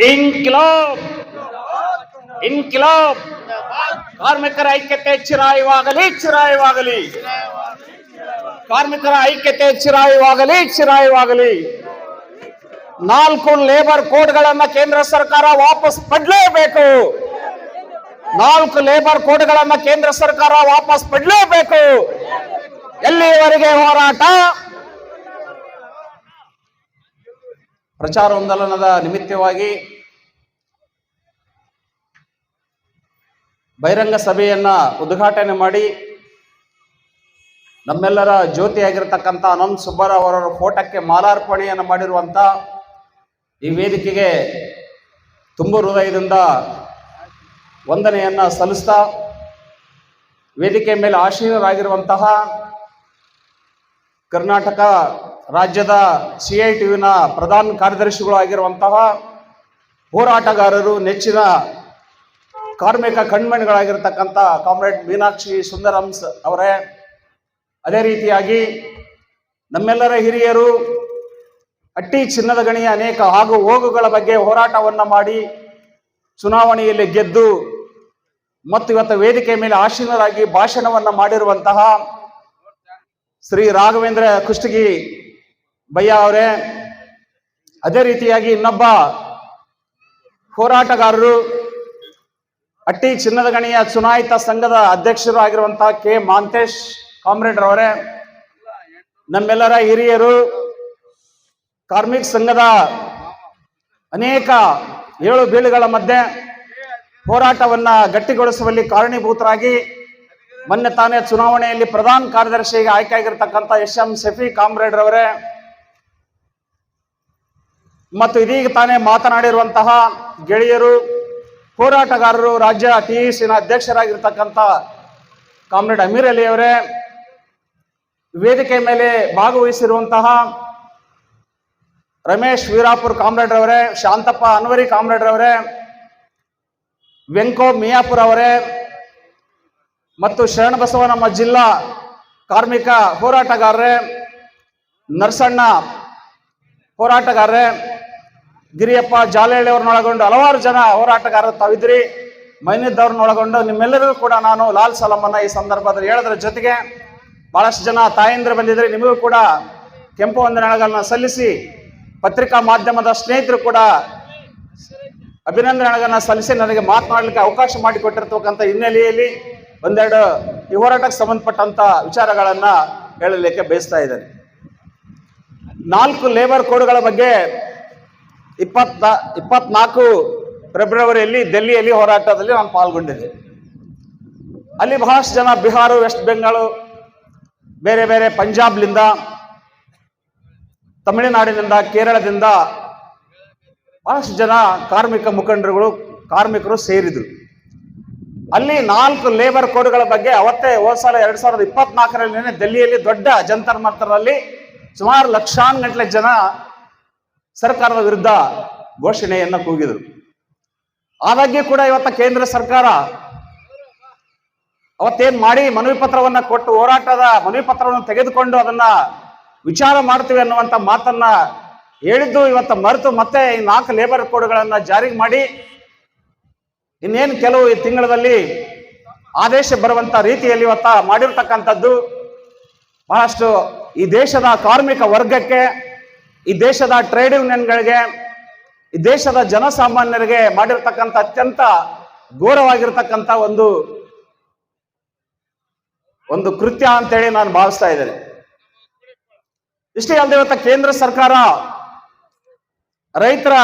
ಇನ್ಕಿಲಾಬ್ ಇನ್ಕಿಲಾಬ್ ಕಾರ್ಮಿಕರ ಐಕ್ಯತೆ ಚಿರಾಯವಾಗಲಿ ಚಿರಾಯವಾಗಲಿ. ಕಾರ್ಮಿಕರ ಐಕ್ಯತೆ ಚಿರಾಯವಾಗಲಿ ಚಿರಾಯವಾಗಲಿ. 4 ಲೇಬರ್ ಕೋಡ್ಗಳನ್ನ ಕೇಂದ್ರ ಸರ್ಕಾರ ವಾಪಸ್ ಪಡಲೇಬೇಕು. 4 ಲೇಬರ್ ಕೋಡ್ಗಳನ್ನ ಕೇಂದ್ರ ಸರ್ಕಾರ ವಾಪಸ್ ಪಡಲೇಬೇಕು. ಎಲ್ಲಿಯವರೆಗೆ ಹೋರಾಟ? ಪ್ರಚಾರೋಂದೋಲನದ ನಿಮಿತ್ತವಾಗಿ ಬಹಿರಂಗ ಸಭೆಯನ್ನ ಉದ್ಘಾಟನೆ ಮಾಡಿ ನಮ್ಮೆಲ್ಲರ ಜ್ಯೋತಿಯಾಗಿರ್ತಕ್ಕಂಥ ಅನಂತ್ ಸುಬ್ಬರಾವ್ ಅವರ ಫೋಟೋಕ್ಕೆ ಮಾಲಾರ್ಪಣೆಯನ್ನು ಮಾಡಿರುವಂಥ ಈ ವೇದಿಕೆಗೆ ತುಂಬ ಹೃದಯದಿಂದ ವಂದನೆಯನ್ನ ಸಲ್ಲಿಸ್ತಾ, ವೇದಿಕೆ ಮೇಲೆ ಆಶೀನರಾಗಿರುವಂತಹ ಕರ್ನಾಟಕ ರಾಜ್ಯದ CITUವಿನ ಪ್ರಧಾನ ಕಾರ್ಯದರ್ಶಿಗಳು ಆಗಿರುವಂತಹ ಹೋರಾಟಗಾರರು, ನೆಚ್ಚಿನ ಕಾರ್ಮಿಕ ಕಣ್ಮಣಿಗಳಾಗಿರ್ತಕ್ಕಂಥ ಕಾಮ್ರೇಡ್ ಮೀನಾಕ್ಷಿ ಸುಂದರಂಸ್ ಅವರೇ, ಅದೇ ರೀತಿಯಾಗಿ ನಮ್ಮೆಲ್ಲರ ಹಿರಿಯರು ಅಟ್ಟಿ ಚಿನ್ನದ ಗಣಿಯ ಅನೇಕ ಆಗು ಹೋಗುಗಳ ಬಗ್ಗೆ ಹೋರಾಟವನ್ನ ಮಾಡಿ ಚುನಾವಣೆಯಲ್ಲಿ ಗೆದ್ದು ಮತ್ತು ಇವತ್ತು ವೇದಿಕೆ ಮೇಲೆ ಆಸೀನರಾಗಿ ಭಾಷಣವನ್ನ ಮಾಡಿರುವಂತಹ ಶ್ರೀ ರಾಘವೇಂದ್ರ ಕುಷ್ಟಗಿ ಭಯ್ಯ ಅವರೇ, ಅದೇ ರೀತಿಯಾಗಿ ಇನ್ನೊಬ್ಬ ಹೋರಾಟಗಾರರು ಅಟ್ಟಿ ಚಿನ್ನದ ಗಣಿಯ ಚುನಾಯಿತ ಸಂಘದ ಅಧ್ಯಕ್ಷರು ಆಗಿರುವಂತಹ ಕೆ ಮಾಂತೇಶ್ ಕಾಮ್ರೇಡ್ ಅವರೇ, ನಮ್ಮೆಲ್ಲರ ಹಿರಿಯರು ಕಾರ್ಮಿಕ ಸಂಘದ ಅನೇಕ ಏಳು ಬೀಳುಗಳ ಮಧ್ಯೆ ಹೋರಾಟವನ್ನ ಗಟ್ಟಿಗೊಳಿಸುವಲ್ಲಿ ಕಾರಣೀಭೂತರಾಗಿ ಮೊನ್ನೆ ತಾನೇ ಚುನಾವಣೆಯಲ್ಲಿ ಪ್ರಧಾನ ಕಾರ್ಯದರ್ಶಿಗೆ ಆಯ್ಕೆಯಾಗಿರ್ತಕ್ಕಂಥ SM ಶಫಿ ಕಾಮ್ರೇಡ್ ರವರೇ, ಮತ್ತು ಇದೀಗ ತಾನೇ ಮಾತನಾಡಿರುವಂತಹ ಗೆಳೆಯರು ಹೋರಾಟಗಾರರು ರಾಜ್ಯ TECನ ಅಧ್ಯಕ್ಷರಾಗಿರ್ತಕ್ಕಂಥ ಕಾಮ್ರೇಡ್ ಅಮೀರ್ ಅಲಿ ಅವರೇ, ವೇದಿಕೆ ಮೇಲೆ ಭಾಗವಹಿಸಿರುವಂತಹ ರಮೇಶ್ ವೀರಾಪುರ್ ಕಾಮ್ರೇಡ್ ರವರೇ, ಶಾಂತಪ್ಪ ಅನ್ವರಿ ಕಾಮ್ರೇಡ್ ರವರೇ, ವೆಂಕೋ ಮಿಯಾಪುರ್ ಅವರೇ, ಮತ್ತು ಶರಣಬಸವ ನಮ್ಮ ಜಿಲ್ಲಾ ಕಾರ್ಮಿಕ ಹೋರಾಟಗಾರರೇ, ನರಸಣ್ಣ ಹೋರಾಟಗಾರರೇ, ಗಿರಿಯಪ್ಪ ಜಾಲಹಳ್ಳಿ ಅವ್ರನ್ನೊಳಗೊಂಡು ಹಲವಾರು ಜನ ಹೋರಾಟಗಾರರು ತಾವಿದ್ರಿ, ಮೈನಿದ್ದವ್ರನ್ನೊಳಗೊಂಡು ನಿಮ್ಮೆಲ್ಲರಿಗೂ ಕೂಡ ನಾನು ಲಾಲ್ ಸಲಾಮನ್ನ ಈ ಸಂದರ್ಭದಲ್ಲಿ ಹೇಳೋದ್ರ ಜೊತೆಗೆ ಬಹಳಷ್ಟು ಜನ ತಾಯಂದಿರು ಬಂದಿದ್ರಿ, ನಿಮಗೂ ಕೂಡ ಕೆಂಪು ವಂದನೆಗಳನ್ನ ಸಲ್ಲಿಸಿ, ಪತ್ರಿಕಾ ಮಾಧ್ಯಮದ ಸ್ನೇಹಿತರು ಕೂಡ ಅಭಿನಂದನೆಗಳನ್ನ ಸಲ್ಲಿಸಿ ನನಗೆ ಮಾತನಾಡಲಿಕ್ಕೆ ಅವಕಾಶ ಮಾಡಿಕೊಟ್ಟಿರ್ತಕ್ಕಂಥ ಹಿನ್ನೆಲೆಯಲ್ಲಿ ಒಂದೆರಡು ಈ ಹೋರಾಟಕ್ಕೆ ಸಂಬಂಧಪಟ್ಟಂತ ವಿಚಾರಗಳನ್ನ ಹೇಳಲಿಕ್ಕೆ ಬಯಸ್ತಾ ಇದ್ದೇನೆ. 4 ಲೇಬರ್ ಕೋಡ್ಗಳ ಬಗ್ಗೆ 24 ಫೆಬ್ರವರಿಯಲ್ಲಿ ಡೆಲ್ಲಿಯಲ್ಲಿ ಹೋರಾಟದಲ್ಲಿ ನಾನು ಪಾಲ್ಗೊಂಡಿದ್ದೆ. ಅಲ್ಲಿ ಬಹಳಷ್ಟು ಜನ ಬಿಹಾರ, ವೆಸ್ಟ್ ಬೆಂಗಾಳು, ಬೇರೆ ಬೇರೆ ಪಂಜಾಬ್ಲಿಂದ, ತಮಿಳುನಾಡಿನಿಂದ, ಕೇರಳದಿಂದ ಬಹಳಷ್ಟು ಜನ ಕಾರ್ಮಿಕ ಮುಖಂಡರುಗಳು, ಕಾರ್ಮಿಕರು ಸೇರಿದ್ರು. ಅಲ್ಲಿ 4 ಲೇಬರ್ ಕೋಡ್ಗಳ ಬಗ್ಗೆ ಅವತ್ತೇ ಹೋದ ಸಲ 2024ರಲ್ಲಿ ಡೆಲ್ಲಿಯಲ್ಲಿ ದೊಡ್ಡ ಜಂತರ್ ಮಂತರಲ್ಲಿ ಸುಮಾರು ಲಕ್ಷಾನುಗಟ್ಟಲೆ ಜನ ಸರ್ಕಾರದ ವಿರುದ್ಧ ಘೋಷಣೆಯನ್ನ ಕೂಗಿದರು. ಆದಾಗ್ಯೂ ಕೂಡ ಇವತ್ತ ಕೇಂದ್ರ ಸರ್ಕಾರ ಅವತ್ತೇನ್ ಮಾಡಿ ಮನವಿ ಪತ್ರವನ್ನ ಕೊಟ್ಟು ಹೋರಾಟದ ಮನವಿ ಪತ್ರವನ್ನು ತೆಗೆದುಕೊಂಡು ಅದನ್ನ ವಿಚಾರ ಮಾಡ್ತೀವಿ ಅನ್ನುವಂಥ ಮಾತನ್ನ ಹೇಳಿದ್ದು ಇವತ್ತು ಮರೆತು ಮತ್ತೆ ಈ 4 ಲೇಬರ್ ಕೋಡ್ಗಳನ್ನ ಜಾರಿಗೆ ಮಾಡಿ ಇನ್ನೇನು ಕೆಲವು ಈ ತಿಂಗಳಲ್ಲಿ ಆದೇಶ ಬರುವಂತ ರೀತಿಯಲ್ಲಿ ಇವತ್ತ ಮಾಡಿರ್ತಕ್ಕಂಥದ್ದು ಬಹಳಷ್ಟು ಈ ದೇಶದ ಕಾರ್ಮಿಕ ವರ್ಗಕ್ಕೆ, ಈ ದೇಶದ ಟ್ರೇಡ್ ಯೂನಿಯನ್ಗಳಿಗೆ, ಈ ದೇಶದ ಜನಸಾಮಾನ್ಯರಿಗೆ ಮಾಡಿರ್ತಕ್ಕಂಥ ಅತ್ಯಂತ ಘೋರವಾಗಿರ್ತಕ್ಕಂಥ ಒಂದು ಕೃತ್ಯ ಅಂತೇಳಿ ನಾನು ಭಾವಿಸ್ತಾ ಇದ್ದೇನೆ. ಇಷ್ಟೇ ಅಲ್ಲದೆ ಇವತ್ತು ಕೇಂದ್ರ ಸರ್ಕಾರ ರೈತರ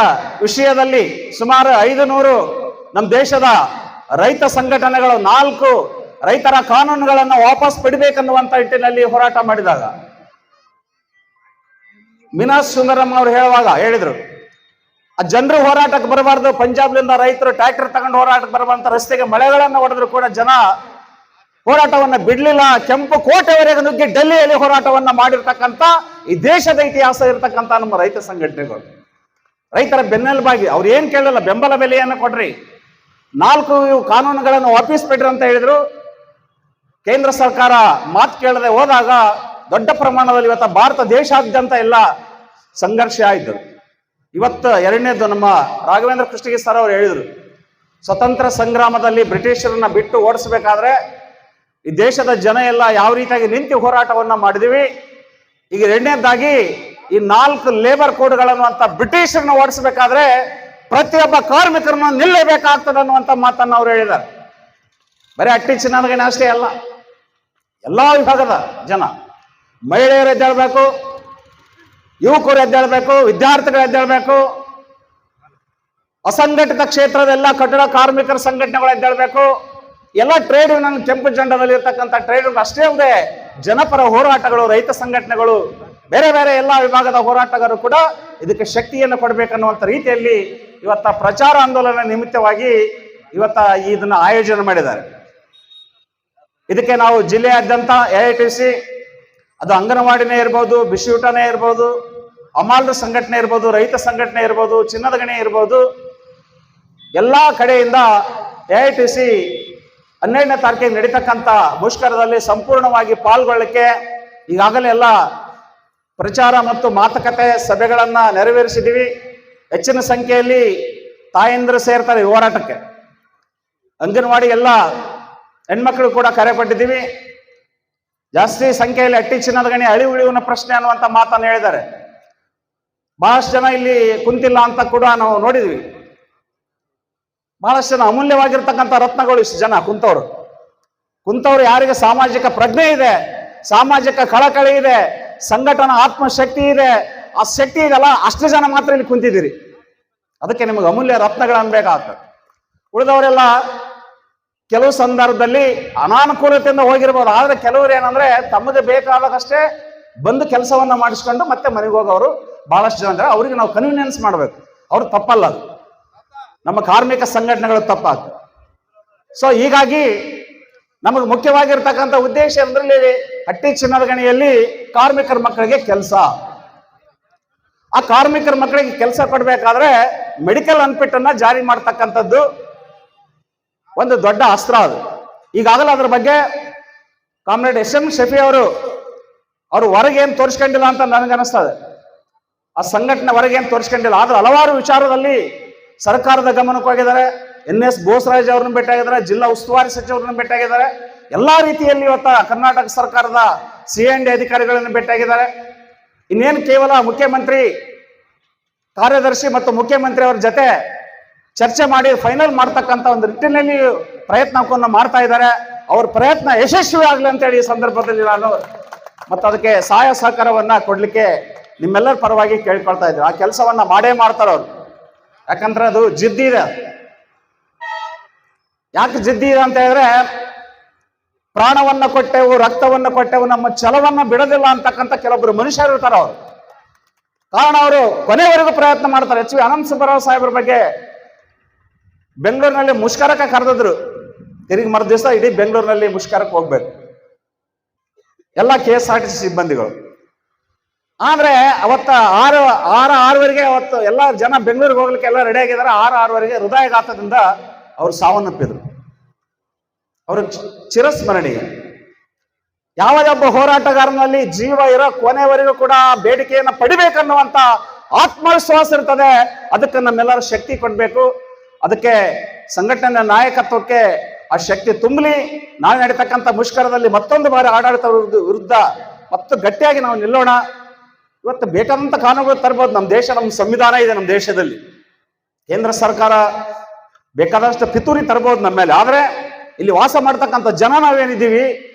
ವಿಷಯದಲ್ಲಿ ಸುಮಾರು 500 ನಮ್ಮ ದೇಶದ ರೈತ ಸಂಘಟನೆಗಳು 4 ರೈತರ ಕಾನೂನುಗಳನ್ನು ವಾಪಸ್ ಪಡಿಬೇಕನ್ನುವಂತ ನಿಟ್ಟಿನಲ್ಲಿ ಹೋರಾಟ ಮಾಡಿದಾಗ ಮೀನಾ ಸುಂದರಮ್ಮ ಅವರು ಹೇಳಿದ್ರು, ಆ ಜನರು ಹೋರಾಟಕ್ಕೆ ಬರಬಾರ್ದು, ಪಂಜಾಬ್ಲಿಂದ ರೈತರು ಟ್ರ್ಯಾಕ್ಟರ್ ತಗೊಂಡು ಹೋರಾಟಕ್ಕೆ ಬರಬಾರ್ದು, ರಸ್ತೆಗೆ ಮಳೆಗಳನ್ನು ಹೊಡೆದ್ರು ಕೂಡ ಜನ ಹೋರಾಟವನ್ನ ಬಿಡ್ಲಿಲ್ಲ. ಕೆಂಪು ಕೋಟೆವರೆಗೆ ನುಗ್ಗಿ ಡೆಲ್ಲಿಯಲ್ಲಿ ಹೋರಾಟವನ್ನ ಮಾಡಿರ್ತಕ್ಕಂಥ ಈ ದೇಶದ ಇತಿಹಾಸ ಇರತಕ್ಕಂಥ ನಮ್ಮ ರೈತ ಸಂಘಟನೆಗಳು, ರೈತರ ಬೆನ್ನೆಲುಬಾಗಿ ಅವ್ರು ಏನ್ ಕೇಳಲ್ಲ, ಬೆಂಬಲ ಬೆಲೆಯನ್ನು ಕೊಡ್ರಿ, 4 ಕಾನೂನುಗಳನ್ನು ವಾಪಸ್ ಬಿಡ್ರಿ ಅಂತ ಹೇಳಿದ್ರು. ಕೇಂದ್ರ ಸರ್ಕಾರ ಮಾತು ಕೇಳದೆ ಹೋದಾಗ ದೊಡ್ಡ ಪ್ರಮಾಣದಲ್ಲಿ ಇವತ್ತು ಭಾರತ ದೇಶಾದ್ಯಂತ ಎಲ್ಲ ಸಂಘರ್ಷ ಆಯಿತು. ಇವತ್ತು ಎರಡನೇದು ನಮ್ಮ ರಾಘವೇಂದ್ರ ಕೃಷ್ಣಗಿ ಸರ್ ಅವರು ಹೇಳಿದರು, ಸ್ವತಂತ್ರ ಸಂಗ್ರಾಮದಲ್ಲಿ ಬ್ರಿಟಿಷರನ್ನ ಬಿಟ್ಟು ಓಡಿಸಬೇಕಾದ್ರೆ ಈ ದೇಶದ ಜನ ಎಲ್ಲ ಯಾವ ರೀತಿಯಾಗಿ ನಿಂತು ಹೋರಾಟವನ್ನ ಮಾಡಿದೀವಿ. ಈಗ ಎರಡನೇದಾಗಿ ಈ 4 ಲೇಬರ್ ಕೋಡ್ಗಳನ್ನು ಅಂತ ಬ್ರಿಟಿಷರನ್ನ ಓಡಿಸಬೇಕಾದ್ರೆ ಪ್ರತಿಯೊಬ್ಬ ಕಾರ್ಮಿಕರನ್ನ ನಿಲ್ಲಬೇಕಾಗ್ತದೆ ಅನ್ನುವಂಥ ಮಾತನ್ನು ಅವ್ರು ಹೇಳಿದ್ದಾರೆ. ಬರೀ ಅಟ್ಟಿ ಚಿನ್ನದಗಣಿ ಅಷ್ಟೇ ಅಲ್ಲ, ಎಲ್ಲಾ ವಿಭಾಗದ ಜನ, ಮಹಿಳೆಯರು ಎದ್ದೇಳಬೇಕು, ಯುವಕರು ಎದ್ದೇಳಬೇಕು, ವಿದ್ಯಾರ್ಥಿಗಳು ಎದ್ದೇಳಬೇಕು, ಅಸಂಘಟಿತ ಕ್ಷೇತ್ರದ ಎಲ್ಲ ಕಟ್ಟಡ ಕಾರ್ಮಿಕರ ಸಂಘಟನೆಗಳು ಎದ್ದೇಳಬೇಕು, ಎಲ್ಲ ಟ್ರೇಡ್ ಯೂನಿಯನ್ ಕೆಂಪು ಜೆಂಡಾದಲ್ಲಿ ಇರ್ತಕ್ಕಂಥ ಟ್ರೇಡ್ ಯೂನಿಯನ್ ಅಷ್ಟೇ ಅಲ್ಲದೆ ಜನಪರ ಹೋರಾಟಗಳು, ರೈತ ಸಂಘಟನೆಗಳು, ಬೇರೆ ಬೇರೆ ಎಲ್ಲ ವಿಭಾಗದ ಹೋರಾಟಗಾರರು ಕೂಡ ಇದಕ್ಕೆ ಶಕ್ತಿಯನ್ನು ಕೊಡಬೇಕನ್ನುವಂಥ ರೀತಿಯಲ್ಲಿ ಇವತ್ತ ಪ್ರಚಾರ ಆಂದೋಲನ ನಿಮಿತ್ತವಾಗಿ ಇವತ್ತ ಇದನ್ನ ಆಯೋಜನೆ ಮಾಡಿದ್ದಾರೆ. ಇದಕ್ಕೆ ನಾವು ಜಿಲ್ಲೆಯಾದ್ಯಂತ AITC, ಅದು ಅಂಗನವಾಡಿನೇ ಇರ್ಬೋದು, ಬಿಸಿ ಊಟನೇ ಇರ್ಬೋದು, ಅಮಾಲ್ರ ಸಂಘಟನೆ ಇರ್ಬೋದು, ರೈತ ಸಂಘಟನೆ ಇರ್ಬೋದು, ಚಿನ್ನದ ಗಣಿ ಇರ್ಬೋದು, ಎಲ್ಲ ಕಡೆಯಿಂದ AITC 12ನೇ ತಾರೀಕಿಗೆ ನಡೀತಕ್ಕಂಥ ಮುಷ್ಕರದಲ್ಲಿ ಸಂಪೂರ್ಣವಾಗಿ ಪಾಲ್ಗೊಳ್ಳಲಿಕ್ಕೆ ಈಗಾಗಲೇ ಎಲ್ಲ ಪ್ರಚಾರ ಮತ್ತು ಮಾತುಕತೆ ಸಭೆಗಳನ್ನ ನೆರವೇರಿಸಿದ್ದೀವಿ. ಹೆಚ್ಚಿನ ಸಂಖ್ಯೆಯಲ್ಲಿ ತಾಯಂದಿರು ಸೇರ್ತಾರೆ ಈ ಹೋರಾಟಕ್ಕೆ. ಅಂಗನವಾಡಿ ಎಲ್ಲ ಹೆಣ್ಮಕ್ಳು ಕೂಡ ಕರೆ ಕೊಟ್ಟಿದ್ದೀವಿ. ಜಾಸ್ತಿ ಸಂಖ್ಯೆಯಲ್ಲಿ ಅಟ್ಟಿ ಚಿನ್ನದ ಗಣಿ ಅಳಿ ಉಳಿಯುವ ಪ್ರಶ್ನೆ ಅನ್ನುವಂಥ ಮಾತನ್ನು ಹೇಳಿದ್ದಾರೆ. ಬಹಳಷ್ಟು ಜನ ಇಲ್ಲಿ ಕುಂತಿಲ್ಲ ಅಂತ ಕೂಡ ನಾವು ನೋಡಿದ್ವಿ. ಬಹಳಷ್ಟು ಜನ ಅಮೂಲ್ಯವಾಗಿರ್ತಕ್ಕಂಥ ರತ್ನಗಳು ಇಷ್ಟು ಜನ ಕುಂತವ್ರು ಯಾರಿಗೆ ಸಾಮಾಜಿಕ ಪ್ರಜ್ಞೆ ಇದೆ, ಸಾಮಾಜಿಕ ಕಳಕಳಿ ಇದೆ, ಸಂಘಟನಾ ಆತ್ಮಶಕ್ತಿ ಇದೆ, ಆ ಶಕ್ತಿ ಇದೆಲ್ಲ ಅಷ್ಟು ಜನ ಮಾತ್ರ ಇಲ್ಲಿ ಕುಂತಿದ್ದೀರಿ. ಅದಕ್ಕೆ ನಿಮಗೆ ಅಮೂಲ್ಯ ರತ್ನಗಳನ್ನು ಬೇಕಾಗ್ತದೆ. ಉಳಿದವರೆಲ್ಲ ಕೆಲವು ಸಂದರ್ಭದಲ್ಲಿ ಅನಾನುಕೂಲತೆಯಿಂದ ಹೋಗಿರ್ಬೋದು, ಆದ್ರೆ ಕೆಲವರು ಏನಂದ್ರೆ ತಮಗೆ ಬೇಕಾದಾಗಷ್ಟೇ ಬಂದು ಕೆಲಸವನ್ನ ಮಾಡಿಸ್ಕೊಂಡು ಮತ್ತೆ ಮನೆಗೆ ಹೋಗೋರು ಬಹಳಷ್ಟು ಜನ ಅಂದ್ರೆ ಅವ್ರಿಗೆ ನಾವು ಕನ್ವೀನಿಯನ್ಸ್ ಮಾಡಬೇಕು. ಅವ್ರು ತಪ್ಪಲ್ಲ, ಅದು ನಮ್ಮ ಕಾರ್ಮಿಕ ಸಂಘಟನೆಗಳು ತಪ್ಪಾಗ್ತದೆ. ಸೊ ಹೀಗಾಗಿ ನಮಗೆ ಮುಖ್ಯವಾಗಿರ್ತಕ್ಕಂಥ ಉದ್ದೇಶ ಅಂದ್ರೆ ಅಟ್ಟಿ ಚಿನ್ನದ ಗಣಿಯಲ್ಲಿ ಕಾರ್ಮಿಕರ ಮಕ್ಕಳಿಗೆ ಕೆಲಸ, ಆ ಕಾರ್ಮಿಕರ ಮಕ್ಕಳಿಗೆ ಕೆಲಸ ಕೊಡ್ಬೇಕಾದ್ರೆ ಮೆಡಿಕಲ್ ಅನ್ಫಿಟ್ ಅನ್ನ ಜಾರಿ ಮಾಡ್ತಕ್ಕಂಥದ್ದು ಒಂದು ದೊಡ್ಡ ಅಸ್ತ್ರ. ಅದು ಈಗಾಗಲೇ ಅದ್ರ ಬಗ್ಗೆ ಕಾಮ್ರೇಡ್ SM ಶಫಿ ಅವರು ಹೊರಗೆ ಏನು ತೋರಿಸ್ಕೊಂಡಿಲ್ಲ ಅಂತ ನನಗನ್ನಿಸ್ತದೆ. ಆ ಸಂಘಟನೆ ಹೊರಗೆ ಏನು ತೋರಿಸ್ಕೊಂಡಿಲ್ಲ, ಆದ್ರೆ ಹಲವಾರು ವಿಚಾರದಲ್ಲಿ ಸರ್ಕಾರದ ಗಮನಕ್ಕೆ ಹೋಗಿದ್ದಾರೆ. NS ಬೋಸರಾಜ್ ಅವ್ರನ್ನ ಭೇಟಿಯಾಗಿದ್ದಾರೆ, ಜಿಲ್ಲಾ ಉಸ್ತುವಾರಿ ಸಚಿವರನ್ನ ಭೇಟಿಯಾಗಿದ್ದಾರೆ, ಎಲ್ಲಾ ರೀತಿಯಲ್ಲಿ ಇವತ್ತ ಕರ್ನಾಟಕ ಸರ್ಕಾರದ C&D ಅಧಿಕಾರಿಗಳನ್ನು ಭೇಟಿಯಾಗಿದ್ದಾರೆ. ಇನ್ನೇನು ಕೇವಲ ಮುಖ್ಯಮಂತ್ರಿ ಕಾರ್ಯದರ್ಶಿ ಮತ್ತು ಮುಖ್ಯಮಂತ್ರಿ ಅವರ ಜೊತೆ ಚರ್ಚೆ ಮಾಡಿ ಫೈನಲ್ ಮಾಡ್ತಕ್ಕಂಥ ಒಂದು ನಿಟ್ಟಿನಲ್ಲಿ ಪ್ರಯತ್ನವನ್ನು ಮಾಡ್ತಾ ಇದ್ದಾರೆ. ಅವ್ರ ಪ್ರಯತ್ನ ಯಶಸ್ವಿ ಆಗಲಿ ಅಂತೇಳಿ ಈ ಸಂದರ್ಭದಲ್ಲಿ ನಾನು ಮತ್ತು ಅದಕ್ಕೆ ಸಹಾಯ ಸಹಕಾರವನ್ನ ಕೊಡ್ಲಿಕ್ಕೆ ನಿಮ್ಮೆಲ್ಲರ ಪರವಾಗಿ ಕೇಳ್ಕೊಳ್ತಾ ಇದ್ದೀವಿ. ಆ ಕೆಲಸವನ್ನ ಮಾಡೇ ಮಾಡ್ತಾರೆ ಅವ್ರು, ಯಾಕಂದ್ರೆ ಅದು ಜಿದ್ದಿ ಇದೆ. ಯಾಕೆ ಜಿದ್ದಿ ಇದೆ ಅಂತ ಹೇಳಿದ್ರೆ, ಪ್ರಾಣವನ್ನ ಕೊಟ್ಟೆವು, ರಕ್ತವನ್ನ ಕೊಟ್ಟೆವು, ನಮ್ಮ ಛಲವನ್ನ ಬಿಡೋದಿಲ್ಲ ಅಂತಕ್ಕಂಥ ಕೆಲವೊಬ್ರು ಮನುಷ್ಯರು ಇರ್ತಾರೆ. ಅವರು ಕಾರಣ ಅವರು ಕೊನೆವರೆಗೂ ಪ್ರಯತ್ನ ಮಾಡ್ತಾರೆ. HV ಅನಂತ ಸುಬ್ಬರಾವ್ ಸಾಹೇಬ್ರ ಬಗ್ಗೆ ಬೆಂಗಳೂರಿನಲ್ಲಿ ಮುಷ್ಕರಕ್ಕೆ ಕರೆದಿದ್ರು. ತಿರುಗಿ ಮರು ದಿವಸ ಇಡೀ ಬೆಂಗಳೂರಿನಲ್ಲಿ ಮುಷ್ಕರಕ್ಕೆ ಹೋಗ್ಬೇಕು ಎಲ್ಲ KSRTC ಸಿಬ್ಬಂದಿಗಳು. ಆದ್ರೆ ಅವತ್ತ 6:06ವರೆಗೆ ಅವತ್ತು ಎಲ್ಲ ಜನ ಬೆಂಗಳೂರಿಗೆ ಹೋಗ್ಲಿಕ್ಕೆ ಎಲ್ಲ ರೆಡಿ ಆಗಿದ್ದಾರೆ. 6:06ವರೆಗೆ ಹೃದಯಾಘಾತದಿಂದ ಅವ್ರು ಸಾವನ್ನಪ್ಪಿದ್ರು. ಅವರು ಚಿರಸ್ಮರಣೀಯ. ಯಾವುದೊಬ್ಬ ಹೋರಾಟಗಾರನಲ್ಲಿ ಜೀವ ಇರೋ ಕೊನೆವರೆಗೂ ಕೂಡ ಬೇಡಿಕೆಯನ್ನು ಪಡಿಬೇಕನ್ನುವಂತ ಆತ್ಮವಿಶ್ವಾಸ ಇರ್ತದೆ. ಅದಕ್ಕೆ ನಮ್ಮೆಲ್ಲರ ಶಕ್ತಿ ಕೊಡ್ಬೇಕು. ಅದಕ್ಕೆ ಸಂಘಟನೆ ನಾಯಕತ್ವಕ್ಕೆ ಆ ಶಕ್ತಿ ತುಂಬಲಿ. ನಾಳೆ ನಡೀತಕ್ಕಂಥ ಮುಷ್ಕರದಲ್ಲಿ ಮತ್ತೊಂದು ಬಾರಿ ಆಡಳಿತ ವಿರುದ್ಧ ಮತ್ತು ಗಟ್ಟಿಯಾಗಿ ನಾವು ನಿಲ್ಲೋಣ. ಇವತ್ತು ಬೇಕಾದಂತ ಕಾನೂನುಗಳು ತರಬಹುದು. ನಮ್ಮ ದೇಶ, ನಮ್ಮ ಸಂವಿಧಾನ ಇದೆ ನಮ್ಮ ದೇಶದಲ್ಲಿ. ಕೇಂದ್ರ ಸರ್ಕಾರ ಬೇಕಾದಷ್ಟು ಪಿತೂರಿ ತರಬಹುದು ನಮ್ಮ ಮೇಲೆ. ಆದ್ರೆ ಇಲ್ಲಿ ವಾಸ ಮಾಡ್ತಕ್ಕಂಥ ಜನ ನಾವೇನಿದ್ದೀವಿ,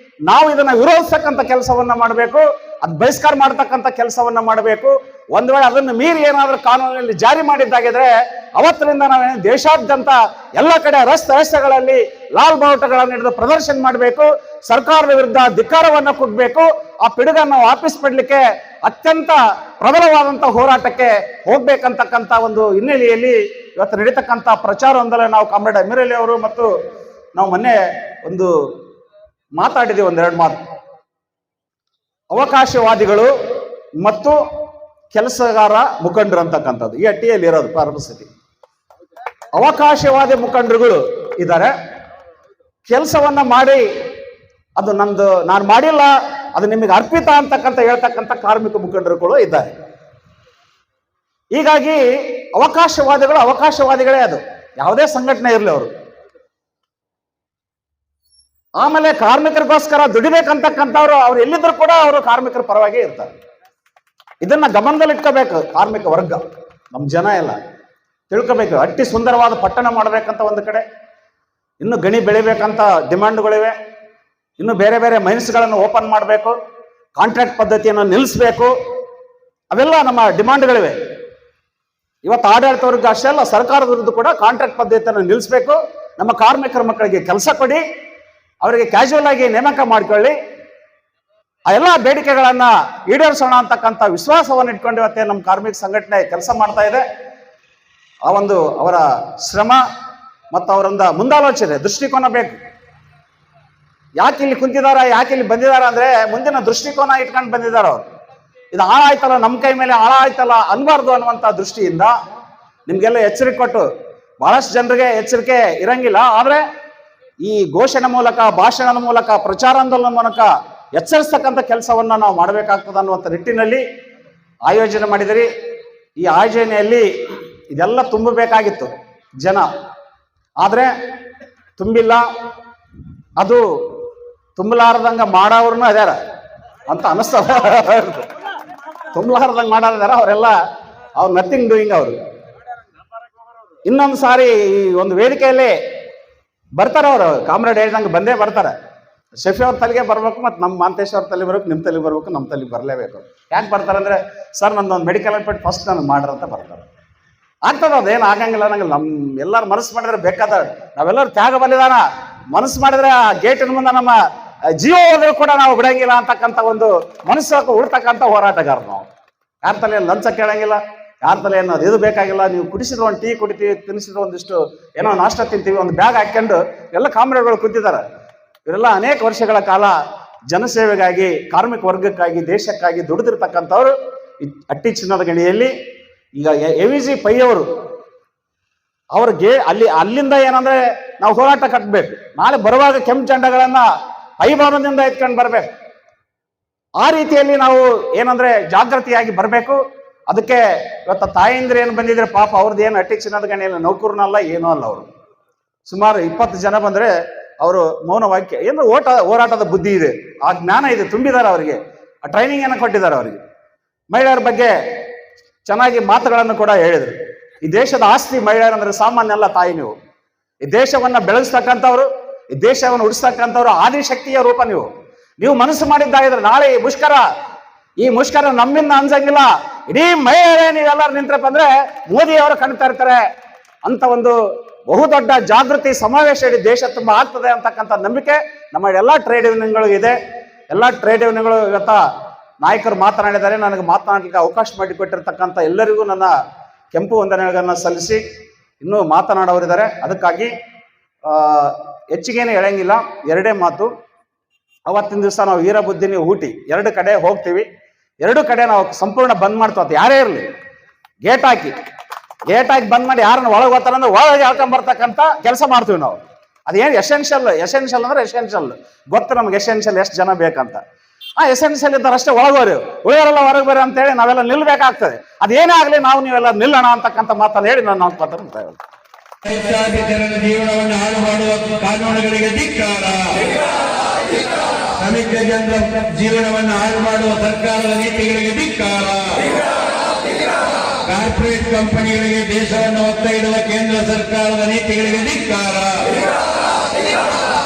ನಾವು ಇದನ್ನ ವಿರೋಧಿಸತಕ್ಕಂಥ ಕೆಲಸವನ್ನ ಮಾಡಬೇಕು, ಅದು ಬಹಿಷ್ಕಾರ ಮಾಡತಕ್ಕಂಥ ಕೆಲಸವನ್ನ ಮಾಡಬೇಕು. ಒಂದ್ ವೇಳೆ ಅದನ್ನು ಮೀರಿ ಏನಾದ್ರೂ ಕಾನೂನಿನಲ್ಲಿ ಜಾರಿ ಮಾಡಿದ್ದಾಗಿದ್ರೆ ಅವತ್ತಿನಿಂದ ನಾವೇನು ದೇಶಾದ್ಯಂತ ಎಲ್ಲ ಕಡೆ ರಸ್ತೆಗಳಲ್ಲಿ ಲಾಲ್ ಬಾವುಟಗಳನ್ನು ಹಿಡಿದು ಪ್ರದರ್ಶನ ಮಾಡಬೇಕು. ಸರ್ಕಾರದ ವಿರುದ್ಧ ಧಿಕ್ಕಾರವನ್ನ ಕೊಡ್ಬೇಕು. ಆ ಪಿಡುಗನ್ನು ವಾಪಸ್ ಪಡ್ಲಿಕ್ಕೆ ಅತ್ಯಂತ ಪ್ರಬಲವಾದಂಥ ಹೋರಾಟಕ್ಕೆ ಹೋಗ್ಬೇಕಂತಕ್ಕಂಥ ಒಂದು ಹಿನ್ನೆಲೆಯಲ್ಲಿ ಇವತ್ತು ನಡೀತಕ್ಕಂಥ ಪ್ರಚಾರವೊಂದರಲ್ಲಿ ನಾವು ಕಾಮ್ರೇಡ್ ಅಮೀರ್ ಅಲಿ ಅವರು ಮತ್ತು ನಾವು ಮೊನ್ನೆ ಒಂದು ಮಾತಾಡಿದ್ದೀವಿ, ಒಂದೆರಡು ಮಾತು. ಅವಕಾಶವಾದಿಗಳು ಮತ್ತು ಕೆಲಸಗಾರ ಮುಖಂಡರು ಅಂತಕ್ಕಂಥದ್ದು ಈ ಅಟ್ಟಿಯಲ್ಲಿ ಇರೋದು ಪರಿಸ್ಥಿತಿ. ಅವಕಾಶವಾದಿ ಮುಖಂಡರುಗಳು ಇದ್ದಾರೆ, ಕೆಲಸವನ್ನ ಮಾಡಿ ಅದು ನಂದು ನಾನು ಮಾಡಿಲ್ಲ ಅದು ನಿಮಗೆ ಅರ್ಪಿತ ಅಂತಕ್ಕಂಥ ಹೇಳ್ತಕ್ಕಂಥ ಕಾರ್ಮಿಕ ಮುಖಂಡರುಗಳು ಇದ್ದಾರೆ. ಹೀಗಾಗಿ ಅವಕಾಶವಾದಿಗಳೇ ಅದು, ಯಾವುದೇ ಸಂಘಟನೆ ಇರಲಿ ಅವರು. ಆಮೇಲೆ ಕಾರ್ಮಿಕರಿಗೋಸ್ಕರ ದುಡಿಬೇಕಂತಕ್ಕಂಥವ್ರು ಅವ್ರು ಎಲ್ಲಿದ್ರು ಕೂಡ ಅವರು ಕಾರ್ಮಿಕರ ಪರವಾಗಿ ಇರ್ತಾರೆ. ಇದನ್ನ ಗಮನದಲ್ಲಿಟ್ಕೋಬೇಕು ಕಾರ್ಮಿಕ ವರ್ಗ, ನಮ್ಮ ಜನ ಎಲ್ಲ ತಿಳ್ಕೋಬೇಕು. ಅಟ್ಟಿ ಸುಂದರವಾದ ಪಟ್ಟಣ ಮಾಡಬೇಕಂತ ಒಂದು ಕಡೆ, ಇನ್ನು ಗಣಿ ಬೆಳಿಬೇಕಂತ ಡಿಮಾಂಡ್ಗಳಿವೆ, ಇನ್ನು ಬೇರೆ ಬೇರೆ ಮೈನ್ಸ್ಗಳನ್ನು ಓಪನ್ ಮಾಡಬೇಕು, ಕಾಂಟ್ರಾಕ್ಟ್ ಪದ್ಧತಿಯನ್ನು ನಿಲ್ಲಿಸಬೇಕು, ಅವೆಲ್ಲ ನಮ್ಮ ಡಿಮಾಂಡ್ಗಳಿವೆ. ಇವತ್ತು ಆಡಳಿತ ವರ್ಗ ಅಷ್ಟೇ ಅಲ್ಲ, ಸರ್ಕಾರದ ವಿರುದ್ಧ ಕೂಡ ಕಾಂಟ್ರಾಕ್ಟ್ ಪದ್ಧತಿಯನ್ನು ನಿಲ್ಲಿಸಬೇಕು. ನಮ್ಮ ಕಾರ್ಮಿಕರ ಮಕ್ಕಳಿಗೆ ಕೆಲಸ ಕೊಡಿ, ಅವರಿಗೆ ಕ್ಯಾಶುವಲ್ ಆಗಿ ನೇಮಕ ಮಾಡಿಕೊಳ್ಳಿ, ಆ ಎಲ್ಲ ಬೇಡಿಕೆಗಳನ್ನ ಈಡೇರಿಸೋಣ ಅಂತಕ್ಕಂಥ ವಿಶ್ವಾಸವನ್ನು ಇಟ್ಕೊಂಡು ಇವತ್ತೇ ನಮ್ಮ ಕಾರ್ಮಿಕ ಸಂಘಟನೆ ಕೆಲಸ ಮಾಡ್ತಾ ಇದೆ. ಆ ಒಂದು ಅವರ ಶ್ರಮ ಮತ್ತು ಅವರೊಂದು ಮುಂದಾಲೋಚನೆ ದೃಷ್ಟಿಕೋನ ಬೇಕು. ಯಾಕೆ ಇಲ್ಲಿ ಕುಂತಿದಾರ, ಯಾಕೆ ಇಲ್ಲಿ ಬಂದಿದಾರ ಅಂದ್ರೆ ಮುಂದಿನ ದೃಷ್ಟಿಕೋನ ಇಟ್ಕೊಂಡು ಬಂದಿದ್ದಾರೆ ಅವರು. ಇದು ಹಾಳಾಯ್ತಲ್ಲ, ನಮ್ಮ ಕೈ ಮೇಲೆ ಹಾಳಾಯ್ತಲ್ಲ ಅನ್ಬಾರ್ದು ಅನ್ನುವಂಥ ದೃಷ್ಟಿಯಿಂದ ನಿಮ್ಗೆಲ್ಲ ಎಚ್ಚರಿಕೆ ಕೊಟ್ಟು, ಬಹಳಷ್ಟು ಜನರಿಗೆ ಎಚ್ಚರಿಕೆ ಇರಂಗಿಲ್ಲ, ಆದ್ರೆ ಈ ಘೋಷಣೆ ಮೂಲಕ, ಭಾಷಣದ ಮೂಲಕ, ಪ್ರಚಾರಾಂದೋಲನ ಮೂಲಕ ಎಚ್ಚರಿಸ್ತಕ್ಕಂಥ ಕೆಲಸವನ್ನ ನಾವು ಮಾಡಬೇಕಾಗ್ತದೆ ಅನ್ನುವಂಥ ನಿಟ್ಟಿನಲ್ಲಿ ಆಯೋಜನೆ ಮಾಡಿದಿರಿ. ಈ ಆಯೋಜನೆಯಲ್ಲಿ ಇದೆಲ್ಲ ತುಂಬಬೇಕಾಗಿತ್ತು ಜನ, ಆದ್ರೆ ತುಂಬಿಲ್ಲ. ಅದು ತುಂಬಲಾರ್ದಂಗ ಮಾಡೋರ್ನು ಅದ್ಯಾರ ಅಂತ ಅನಿಸ್ತದ. ತುಂಬಲಾರ್ದಂಗ ಮಾಡೋದಾರ ಅವರೆಲ್ಲ, ಅವ್ರು ನಥಿಂಗ್ ಡೂಯಿಂಗ್. ಅವರು ಇನ್ನೊಂದು ಸಾರಿ ಈ ಒಂದು ವೇದಿಕೆಯಲ್ಲಿ ಬರ್ತಾರೆ, ಅವರು ಕಾಮ್ರೇಡ್ ಹೇಳ್ದಂಗೆ ಬಂದೇ ಬರ್ತಾರೆ. ಶಫಿ ಅವ್ರ ತಲೆಗೆ ಬರ್ಬೇಕು, ಮತ್ತು ನಮ್ಮ ಮಾಂತೇಶ್ ಅವ್ರ ತಲೆ ಬರ್ಬೇಕು, ನಿಮ್ಮ ತಲೆ ಬರ್ಬೇಕು, ನಮ್ಮ ತಲೆಗೆ ಬರಲೇಬೇಕು. ಯಾಕೆ ಬರ್ತಾರೆ ಅಂದ್ರೆ, ಸರ್ ನಂದೊಂದು ಮೆಡಿಕಲ್ ಅಪಾಯಿಂಟ್ ಫಸ್ಟ್ ನನಗೆ ಮಾಡ್ರಂತ ಬರ್ತಾರೆ. ಆಗ್ತದ, ಅದೇನು ಆಗಂಗಿಲ್ಲ ನಂಗೆ. ನಮ್ಮ ಎಲ್ಲರೂ ಮನಸ್ಸು ಮಾಡಿದ್ರೆ ಬೇಕಾದ, ನಾವೆಲ್ಲರೂ ತ್ಯಾಗ ಬಲಿದಾನ ಮನಸ್ಸು ಮಾಡಿದ್ರೆ ಆ ಗೇಟಿನ ಮುಂದೆ ನಮ್ಮ ಜೀವ ಹೋದ್ರು ಕೂಡ ನಾವು ಬಿಡಂಗಿಲ್ಲ ಅಂತಕ್ಕಂಥ ಒಂದು ಮನಸ್ಸು ಉಳ್ತಕ್ಕಂಥ ಹೋರಾಟಗಾರ ನಾವು. ಯಾರ ತಲೆ ಲಂಚ ಕೇಳಂಗಿಲ್ಲ, ಯಾರ ತಲೆ ಏನೋ ಇದು ಬೇಕಾಗಿಲ್ಲ. ನೀವು ಕುಡಿಸಿದ್ರು ಒಂದು ಟೀ ಕುಡಿತೀವಿ, ತಿನ್ನಿಸಿದ್ರು ಒಂದಿಷ್ಟು ಏನೋ ನಾಷ್ಟ ತಿಂತೀವಿ, ಒಂದು ಬ್ಯಾಗ್ ಹಾಕೊಂಡು ಎಲ್ಲ ಕಾಮ್ರೇಡ್ಗಳು ಕುಂತಿದ್ದಾರೆ. ಇವರೆಲ್ಲ ಅನೇಕ ವರ್ಷಗಳ ಕಾಲ ಜನಸೇವೆಗಾಗಿ, ಕಾರ್ಮಿಕ ವರ್ಗಕ್ಕಾಗಿ, ದೇಶಕ್ಕಾಗಿ ದುಡಿದಿರ್ತಕ್ಕಂಥವ್ರು. ಅಟ್ಟಿ ಚಿನ್ನದ ಗಣಿಯಲ್ಲಿ ಈಗ ಎ.ವಿ.ಜಿ. ಪೈ ಅವರು ಅವ್ರಿಗೆ ಅಲ್ಲಿಂದ ಏನಂದ್ರೆ ನಾವು ಹೋರಾಟ ಕಟ್ಟಬೇಕು. ನಾಳೆ ಬರುವಾಗ ಕೆಂಪು ಜೆಂಡಗಳನ್ನ ಪೈಭಾವದಿಂದ ಎತ್ಕೊಂಡು ಬರ್ಬೇಕು. ಆ ರೀತಿಯಲ್ಲಿ ನಾವು ಏನಂದ್ರೆ ಜಾಗೃತಿಯಾಗಿ ಬರಬೇಕು. ಅದಕ್ಕೆ ಇವತ್ತು ತಾಯಂದ್ರೆ ಏನು ಬಂದಿದ್ರೆ ಪಾಪ, ಅವ್ರದ್ದು ಏನು ಅಟ್ಟಿ ಚಿನ್ನದ ಗಣಿಯಲ್ಲಿ ನೌಕರನಲ್ಲ, ಏನೂ ಅಲ್ಲ. ಅವರು ಸುಮಾರು 20 ಜನ ಬಂದ್ರೆ ಅವರು ಮೌನ ವಾಕ್ಯ, ಏನು ಹೋರಾಟದ ಬುದ್ಧಿ ಇದೆ, ಆ ಜ್ಞಾನ ಇದೆ, ತುಂಬಿದ್ದಾರೆ ಅವರಿಗೆ, ಆ ಟ್ರೈನಿಂಗ್ ಅನ್ನು ಕೊಟ್ಟಿದ್ದಾರೆ ಅವರಿಗೆ. ಮಹಿಳೆಯರ ಬಗ್ಗೆ ಚೆನ್ನಾಗಿ ಮಾತುಗಳನ್ನು ಕೂಡ ಹೇಳಿದ್ರು. ಈ ದೇಶದ ಆಸ್ತಿ ಮಹಿಳೆಯರಂದ್ರೆ ಸಾಮಾನ್ಯ ಅಲ್ಲ ತಾಯಿ. ನೀವು ಈ ದೇಶವನ್ನ ಬೆಳೆಸ್ತಕ್ಕಂಥವ್ರು, ಈ ದೇಶವನ್ನು ಉಳಿಸ್ತಕ್ಕಂಥವ್ರು, ಆದಿಶಕ್ತಿಯ ರೂಪ ನೀವು ಮನಸ್ಸು ಮಾಡಿದ್ದಾಗಿದ್ರೆ ನಾಳೆ ಈ ಮುಷ್ಕರ ನಮ್ಮಿಂದ ಅನ್ಸಂಗಿಲ್ಲ. ಇಡೀ ಮಹಿಳೆಯರೇ ನೀವೆಲ್ಲರೂ ನಿಂತ್ರಪ್ಪ ಅಂದ್ರೆ ಮೋದಿ ಅವರು ಕಾಣ್ತಾ ಇರ್ತಾರೆ ಅಂತ ಒಂದು ಬಹುದೊಡ್ಡ ಜಾಗೃತಿ ಸಮಾವೇಶ ಇಡೀ ದೇಶ ತುಂಬಾ ಆಗ್ತದೆ ಅಂತಕ್ಕಂಥ ನಂಬಿಕೆ ನಮ್ಮ ಎಲ್ಲ ಟ್ರೇಡ್ ಯೂನಿಯನ್ಗಳು ಇದೆ. ಎಲ್ಲ ಟ್ರೇಡ್ ಯೂನಿಯನ್ಗಳು ಇವತ್ತ ನಾಯಕರು ಮಾತನಾಡಿದ್ದಾರೆ. ನನಗೆ ಮಾತನಾಡಲಿಕ್ಕೆ ಅವಕಾಶ ಮಾಡಿಕೊಟ್ಟಿರ್ತಕ್ಕಂಥ ಎಲ್ಲರಿಗೂ ನನ್ನ ಕೆಂಪು ವಂದನೆಗಳನ್ನು ಸಲ್ಲಿಸಿ, ಇನ್ನೂ ಮಾತನಾಡೋರಿದ್ದಾರೆ. ಅದಕ್ಕಾಗಿ ಹೆಚ್ಚಿಗೇನು ಹೇಳಂಗಿಲ್ಲ, ಎರಡೇ ಮಾತು. ಅವತ್ತಿನ ದಿವಸ ನಾವು ವೀರಬುದ್ಧಿನಿ ಊಟಿ 2 ಕಡೆ ಹೋಗ್ತೀವಿ. 2 ಕಡೆ ನಾವು ಸಂಪೂರ್ಣ ಬಂದ್ ಮಾಡ್ತೀವಿ. ಯಾರೇ ಇರಲಿ ಗೇಟ್ ಹಾಕಿ ಬಂದ್ ಮಾಡಿ ಯಾರನ್ನ ಒಳಗೆ ಹೋಗ್ತಾರ ಅಂದ್ರೆ ಒಳಗೆ ಹೇಳ್ಕೊಂಬರ್ತಕ್ಕಂಥ ಕೆಲಸ ಮಾಡ್ತೀವಿ ನಾವು. ಅದೇನು ಎಸೆನ್ಷಿಯಲ್ ಅಂದ್ರೆ ಎಸೆನ್ಷಿಯಲ್ ಗೊತ್ತು ನಮ್ಗೆ, ಎಸೆನ್ಷಿಯಲ್ ಎಷ್ಟು ಜನ ಬೇಕಂತ. ಆ ಎಸೆನ್ಷಿಯಲ್ ಇದ್ದಾರೆ ಅಷ್ಟೇ ಒಳಗೋರಿ, ಉಳಿಯೋರೆಲ್ಲ ಹೊರಗೆ ಬರ್ರಿ ಅಂತ ಹೇಳಿ ನಾವೆಲ್ಲ ನಿಲ್ಬೇಕಾಗ್ತದೆ. ಅದೇನೇ ಆಗಲಿ ನಾವು ನೀವೆಲ್ಲ ನಿಲ್ಲೋಣ ಅಂತಕ್ಕಂಥ ಮಾತನ್ನು ಹೇಳಿ ನಾನು ಜೀವನವನ್ನು ಹಾಳು ಮಾಡುವ ಕಾನೂನುಗಳಿಗೆ ಧಿಕ್ಕಾರ, ಶ್ರಮಿಕ ಜನರ ಜೀವನವನ್ನು ಹಾಳು ಮಾಡುವ ಸರ್ಕಾರದ ನೀತಿಗಳಿಗೆ ಧಿಕ್ಕಾರ, ಕಾರ್ಪೊರೇಟ್ ಕಂಪನಿಗಳಿಗೆ ದೇಶವನ್ನು ಒತ್ತ ಇಡುವ ಕೇಂದ್ರ ಸರ್ಕಾರದ ನೀತಿಗಳಿಗೆ ಧಿಕ್ಕಾರ,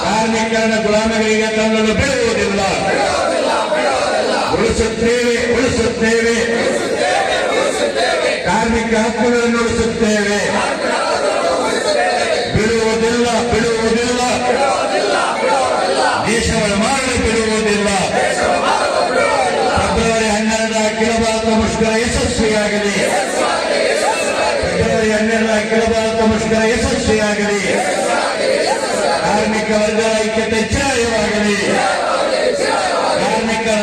ಕಾರ್ಮಿಕರನ್ನ ಗುಲಾಮಗಳಿಗೆ ತನ್ನನ್ನು ಬಿಡುವುದಿಲ್ಲ. ಉಳಿಸುತ್ತೇವೆ ಕಾರ್ಮಿಕ ಹಕ್ಕುಗಳನ್ನು ಉಳಿಸುತ್ತೇವೆ. ಬಿಡುವುದಿಲ್ಲ ದೇಶವನ್ನು ಮಾಡಲು ಬಿಡುವುದಿಲ್ಲ. ಫೆಬ್ರವರಿ 12 ಅಖಿಲ ಭಾರತ ಮುಷ್ಕರ ಕಾರ್ಮಿಕರ ಯಶಸ್ವಿಯಾಗಲಿ, ಕಾರ್ಮಿಕ ವರ್ಗದ ಐಕ್ಯತೆ ಜಯವಾಗಲಿ, ಕಾರ್ಮಿಕರ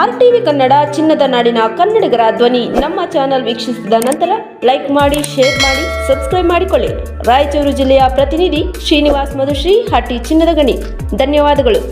RTV ಕನ್ನಡ ಚಿನ್ನದ ನಾಡಿನ ಕನ್ನಡಿಗರ ಧ್ವನಿ. ನಮ್ಮ ಚಾನೆಲ್ ವೀಕ್ಷಿಸಿದ ನಂತರ ಲೈಕ್ ಮಾಡಿ, ಶೇರ್ ಮಾಡಿ, ಸಬ್ಸ್ಕ್ರೈಬ್ ಮಾಡಿಕೊಳ್ಳಿ. ರಾಯಚೂರು ಜಿಲ್ಲೆಯ ಪ್ರತಿನಿಧಿ ಶ್ರೀನಿವಾಸ್ ಮಧುಶ್ರೀ, ಹಟ್ಟಿ ಚಿನ್ನದ ಗಣಿ. ಧನ್ಯವಾದಗಳು.